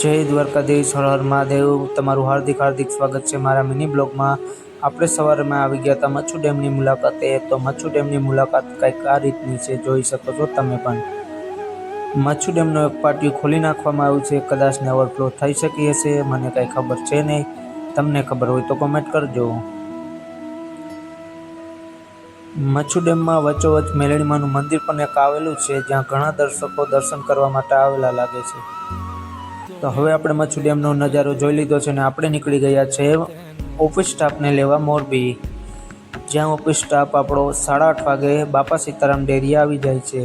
જય દ્વારકાધીશ, હર હર મહાદેવ। તમારું હાર્દિક સ્વાગત છે મારા મિની બ્લોગમાં। આપણે સવારમાં આવી ગયા હતા મચ્છુ ડેમની મુલાકાતે। તો મચ્છુ ડેમની મુલાકાત કંઈક આ રીતની છે, જોઈ શકો છો તમે પણ। મચ્છુ ડેમનો એક પાટિયું ખોલી નાખવામાં આવ્યું છે, કદાચ ને ઓવરફ્લો થઈ શકી હશે, મને કંઈ ખબર છે નહીં। તમને ખબર હોય તો કોમેન્ટ કરજો। મચ્છુ ડેમમાં વચ્ચોવચ્ચ મેલડીમાનું મંદિર પણ એક આવેલું છે, જ્યાં ઘણા દર્શકો દર્શન કરવા માટે આવેલા લાગે છે। તો હવે આપણે મચ્છુ ડેમનો નજારો જોઈ લીધો છે ને આપણે નીકળી ગયા છે ઓફિસ સ્ટાફને લેવા મોરબી, જ્યાં ઓફિસ સ્ટાફ આપણો 8:30 વાગે બાપા સીતારામ ડેરી આવી જાય છે।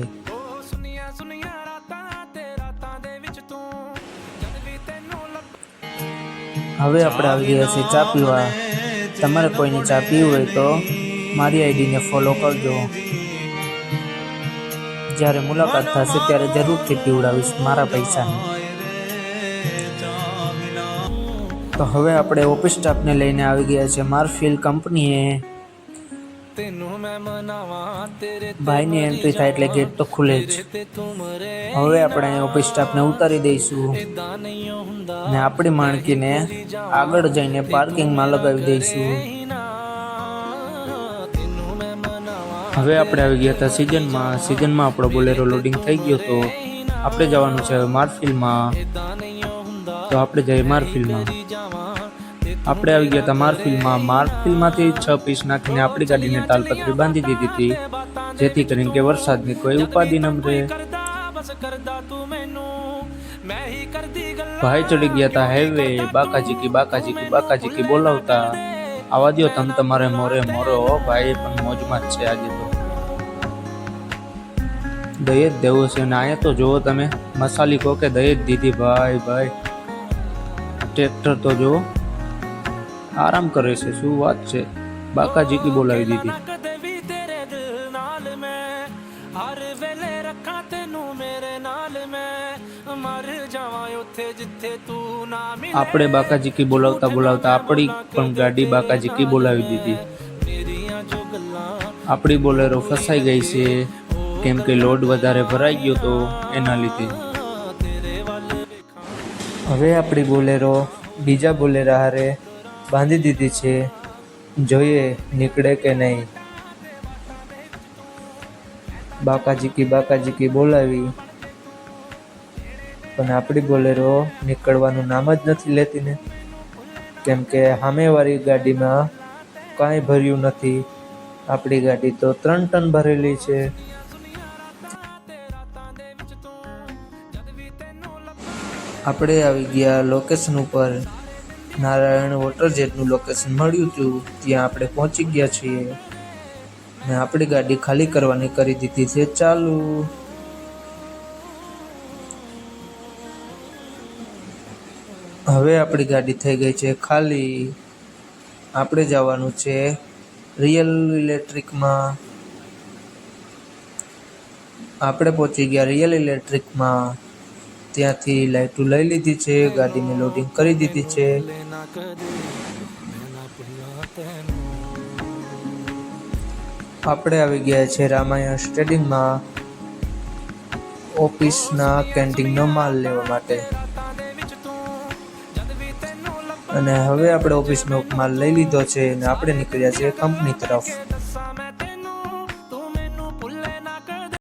હવે આપણે આવી ગયા છીએ ચા પીવા। તમારે કોઈને ચા પીવી હોય તો મારી આઈડીને ફોલો કરજો। જ્યારે મુલાકાત થશે ત્યારે જરૂરથી પીવડાવીશ મારા પૈસાની। તો હવે આપણે ઓફિસ સ્ટાફને લઈને આવી ગયા છે માર્ફિલ કંપનીએ। ભાઈની એન્ટ્રી થાય એટલે ગેટ તો ખુલે જ। હવે આપણે ઓફિસ સ્ટાફને ઉતારી દઈશું ને આપણી માણકીને આગળ જઈને પાર્કિંગમાં લગાવી દઈશું। હવે આપણે આવી ગયા હતા સિઝનમાં આપણો બોલેરો લોડિંગ થઈ ગયો હતો। આપણે જવાનું છે હવે માર્ફિલમાં, તો આપણે જઈએ માર્ફિલમાં। આપણે આવી ગયા હતા માર્ફિલમાંથી 6 પીસ નાખીને આપણી ગાડીને તાલપત્રી બાંધી દીધી હતી, જેથી કરીને કે વરસાદની કોઈ ઉપાધિ ન રહે। ભાઈ ચડી ગયા હતા હાઈવે, બાકાજી કી બોલાવતા। આવા દો તમ તમારે મોરે ભાઈ પણ મોજમાં જ છે આજે તો। દહેજ દેવો છે ને અહીંયા તો જુઓ તમે, મસાલી કહો કે દહેજ દીધી ભાઈ। ટ્રેક્ટર તો જો આરામ કરે છે, શું વાત છે। બાકાજી કી બોલાવી દીધી। આપણે બાકાજી કી બોલાવતા આપણી પણ ગાડી બાકાજી કી બોલાવી દીધી। આપણી બોલેરો ફસાઈ ગઈ છે, કેમ કે લોડ વધારે ભરાઈ ગયો તો એના લીધે। હવે આપણી બોલેરો બીજા બોલેરા હારે બાંધી દીધી છે, જોઈએ નીકળે કે નહીં। બાકાજી કી બોલાવી, પણ આપણી બોલેરો નીકળવાનું નામ જ નથી લેતી ને, કેમ કે સામેવાળી ગાડીમાં કાંઈ ભર્યું નથી। આપણી ગાડી તો 3 ટન ભરેલી છે। આપણે આવી ગયા લોકેશન ઉપર, નારાયણ વોટર જેટનું લોકેશન મળ્યું હતું, ત્યાં આપણે પહોંચી ગયા છીએ ને આપણી ગાડી ખાલી કરવાની કરી દીધી છે ચાલુ। હવે આપણી ગાડી થઈ ગઈ છે ખાલી। આપણે જવાનું છે રિયલ ઇલેક્ટ્રિકમાં। આપણે પહોંચી ગયા રિયલ ઇલેક્ટ્રિકમાં, ત્યાંથી લાઇટો લઈ લીધી છે, ગાડીને લોડિંગ કરી દીધી છે। આપણે આવી ગયા છે રામાયણ સ્ટેડિયમમાં ઓફિસના કેન્ટીનનો માલ લેવા માટે, અને હવે આપણે ઓફિસનો માલ લઈ લીધો છે અને આપણે નીકળ્યા છીએ કંપની તરફ।